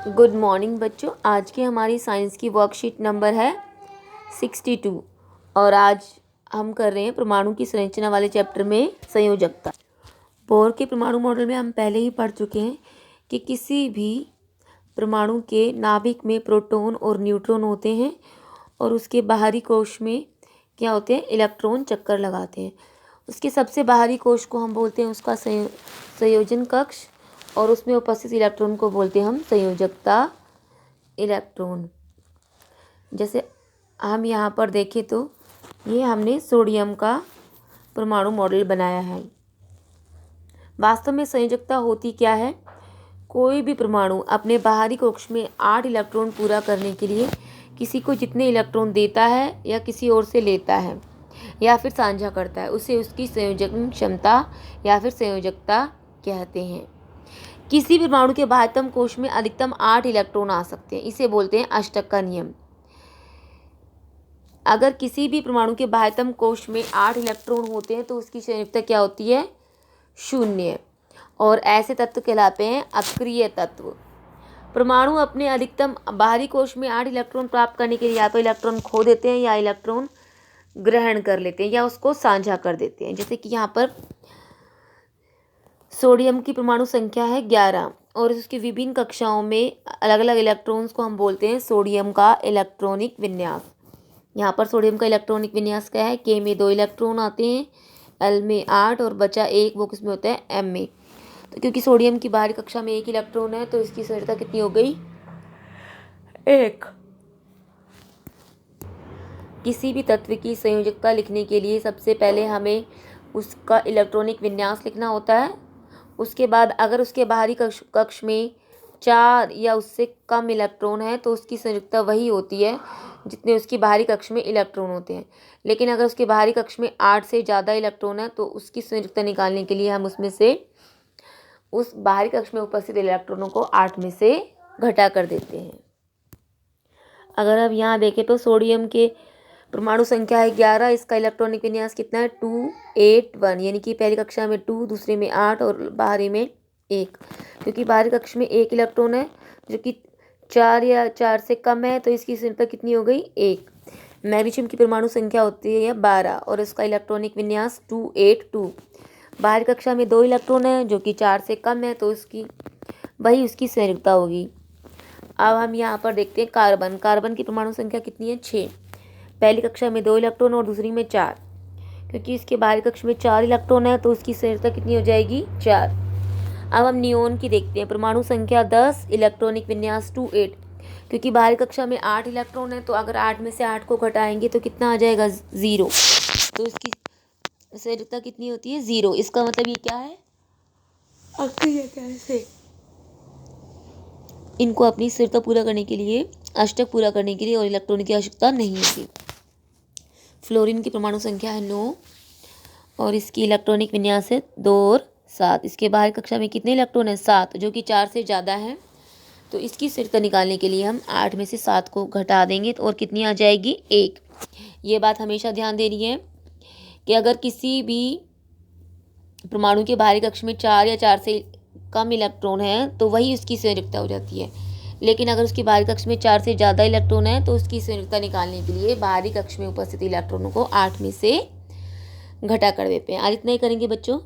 Good morning बच्चों। आज की हमारी साइंस की वर्कशीट नंबर है 62 और आज हम कर रहे हैं परमाणु की संरचना वाले चैप्टर में संयोजकता। बोर के परमाणु मॉडल में हम पहले ही पढ़ चुके हैं कि किसी भी परमाणु के नाभिक में प्रोटॉन और न्यूट्रॉन होते हैं और उसके बाहरी कोश में क्या होते हैं, इलेक्ट्रॉन चक्कर लगाते हैं। उसके सबसे बाहरी कोश को हम बोलते हैं उसका संयोजन कक्ष और उसमें उपस्थित इलेक्ट्रॉन को बोलते हैं हम संयोजकता इलेक्ट्रॉन। जैसे हम यहाँ पर देखें तो ये हमने सोडियम का परमाणु मॉडल बनाया है। वास्तव में संयोजकता होती क्या है? कोई भी परमाणु अपने बाहरी कक्ष में 8 इलेक्ट्रॉन पूरा करने के लिए किसी को जितने इलेक्ट्रॉन देता है या किसी और से लेता है या फिर साझा करता है, उसे उसकी संयोजन क्षमता या फिर संयोजकता कहते हैं। किसी भी परमाणु के बाह्यतम कोश में अधिकतम 8 इलेक्ट्रॉन आ सकते हैं, इसे बोलते हैं अष्टक का नियम। अगर किसी भी परमाणु के बाह्यतम कोश में 8 इलेक्ट्रॉन होते हैं तो उसकी संयोजकता क्या होती है? 0। और ऐसे तत्व कहलाते हैं अक्रिय तत्व। परमाणु अपने अधिकतम बाहरी कोश में 8 इलेक्ट्रॉन प्राप्त करने के लिए या तो इलेक्ट्रॉन खो देते हैं या इलेक्ट्रॉन ग्रहण कर लेते हैं या उसको साझा कर देते हैं। जैसे कि यहाँ पर सोडियम की परमाणु संख्या है 11 और उसकी विभिन्न कक्षाओं में अलग अलग इलेक्ट्रॉन्स को हम बोलते हैं सोडियम का इलेक्ट्रॉनिक विन्यास। यहाँ पर सोडियम का इलेक्ट्रॉनिक विन्यास क्या है? के में 2 इलेक्ट्रॉन आते हैं, एल में 8 और बचा 1 वो किसमें होता है? एम में। तो क्योंकि सोडियम की बाहरी कक्षा में 1 इलेक्ट्रॉन है तो इसकी संयोजकता कितनी हो गई? 1। किसी भी तत्व की संयोजकता लिखने के लिए सबसे पहले हमें उसका इलेक्ट्रॉनिक विन्यास लिखना होता है। उसके बाद अगर उसके बाहरी कक्ष में 4 या उससे कम इलेक्ट्रॉन है तो उसकी संयोजकता वही होती है जितने उसकी बाहरी कक्ष में इलेक्ट्रॉन होते हैं। लेकिन अगर उसके बाहरी कक्ष में 8 से ज़्यादा इलेक्ट्रॉन है तो उसकी संयोजकता निकालने के लिए हम उसमें से उस बाहरी कक्ष में उपस्थित इलेक्ट्रॉनों को 8 में से घटा कर देते हैं। अगर अब यहाँ देखें तो सोडियम के परमाणु संख्या है 11, इसका इलेक्ट्रॉनिक विन्यास कितना है? 2 8 1, यानी कि पहली कक्षा में 2, दूसरे में 8 और बाहरी में 1। क्योंकि बाहरी कक्ष में 1 इलेक्ट्रॉन है जो कि 4 या 4 से कम है तो इसकी संख्या कितनी हो गई? 1। मैग्नीशियम की परमाणु संख्या होती है 12 और इसका इलेक्ट्रॉनिक विन्यास 2 8 2। बाहरी कक्षा में 2 इलेक्ट्रॉन है जो कि 4 से कम है तो उसकी संयोजकता होगी। अब हम यहाँ पर देखते हैं कार्बन की परमाणु संख्या कितनी है? 6। पहली कक्षा में 2 इलेक्ट्रॉन और दूसरी में 4। क्योंकि इसके बाहरी कक्ष में 4 इलेक्ट्रॉन है तो उसकी संयोजकता कितनी हो जाएगी? 4। अब हम नियोन की देखते हैं। परमाणु संख्या 10, इलेक्ट्रॉनिक विन्यास 2 8। क्योंकि बाहरी कक्षा में 8 इलेक्ट्रॉन है तो अगर 8 में से 8 को घटाएंगे तो कितना आ जाएगा? 0। तो इसकी संयोजकता कितनी होती है? 0। इसका मतलब ये क्या है? कैसे इनको अपनी स्थिरता पूरा करने के लिए, अष्टक पूरा करने के लिए और इलेक्ट्रॉन की आवश्यकता नहीं होती। फ्लोरीन की परमाणु संख्या है 9 और इसकी इलेक्ट्रॉनिक विन्यास है 2 और 7। इसके बाहरी कक्षा में कितने इलेक्ट्रॉन है? 7, जो कि 4 से ज़्यादा है। तो इसकी स्थिरता निकालने के लिए हम 8 में से 7 को घटा देंगे तो और कितनी आ जाएगी? 1। ये बात हमेशा ध्यान देनी है कि अगर किसी भी परमाणु के बाहरी कक्ष में 4 या 4 से कम इलेक्ट्रॉन है तो वही उसकी संयोजकता हो जाती है। लेकिन अगर उसके बाहरी कक्ष में 4 से ज़्यादा इलेक्ट्रॉन है तो उसकी संयोजकता निकालने के लिए बाहरी कक्ष में उपस्थित इलेक्ट्रॉनों को 8 में से घटा कर देते हैं। आज इतना ही करेंगे बच्चों।